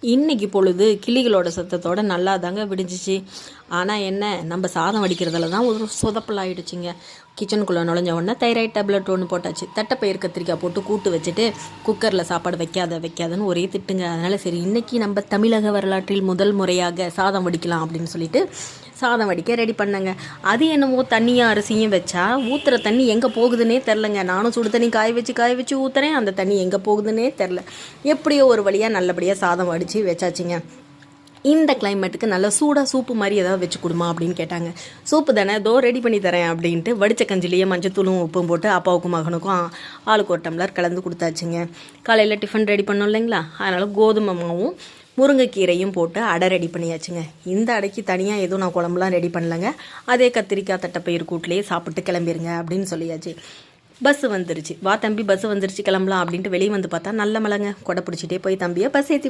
இன்னைக்கு பொழுது கிளிகளோட சத்தத்தோட நல்லா தாங்க விடிஞ்சிச்சு. ஆனால் என்ன, நம்ம சாதம் வடிக்கிறதுல தான் ஒரு சொதப்பல் ஆகிடுச்சிங்க. கிச்சனுக்குள்ளே நுழைஞ்ச உடனே தைராய்டு டேப்லெட் ஒன்று போட்டாச்சு. தட்டைப்பயிர் கத்திரிக்காய் போட்டு கூட்டு வச்சுட்டு குக்கரில் சாப்பாடு வைக்காதன்னு ஒரே திட்டுங்க. அதனால் சரி, இன்றைக்கி நம்ம தமிழக வரலாற்றில் முதல் முறையாக சாதம் வடிக்கலாம் அப்படின்னு சொல்லிட்டு சாதம் வடிக்க ரெடி பண்ணேங்க. அது என்னமோ தண்ணியும் அரிசியும் வச்சா ஊற்றுற தண்ணி எங்கே போகுதுன்னே தெரிலங்க. நானும் சுடு தண்ணி காய வச்சு ஊற்றுறேன், அந்த தண்ணி எங்கே போகுதுன்னே தெரில. எப்படியோ ஒரு வழியாக நல்லபடியாக சாதம் வடித்து வச்சாச்சுங்க. இந்த கிளைமேட்டுக்கு நல்ல சூடாக சூப்பு மாதிரி ஏதாவது வச்சு கொடுமா அப்படின்னு கேட்டாங்க. சூப்பு தானே, தோ ரெடி பண்ணி தரேன் அப்படின்ட்டு வடித்த கஞ்சிலேயே மஞ்சத்தூளும் உப்பும் போட்டு அப்பாவுக்கும் மகனுக்கும் ஆளுக்கு ஒரு டம்ளர் கலந்து கொடுத்தாச்சுங்க. காலையில் டிஃபன் ரெடி பண்ணோம் இல்லைங்களா, அதனால் கோதுமை மாவும் முருங்கைக்கீரையும் போட்டு அடை ரெடி பண்ணியாச்சுங்க. இந்த அடைக்கு தனியாக எதுவும் நான் குழம்புலாம் ரெடி பண்ணலைங்க. அதே கத்திரிக்காய் தட்டைப்பயிர் கூட்டிலேயே சாப்பிட்டு கிளம்பிடுங்க அப்படின்னு சொல்லியாச்சு. பஸ் வந்துருச்சு. வா தம்பி, பஸ் வந்துருச்சு கிளம்பலாம் அப்படின்ட்டு வெளியே வந்து பார்த்தா நல்ல மழைங்க. கொடை பிடிச்சிட்டே போய் தம்பியை பஸ் ஏற்றி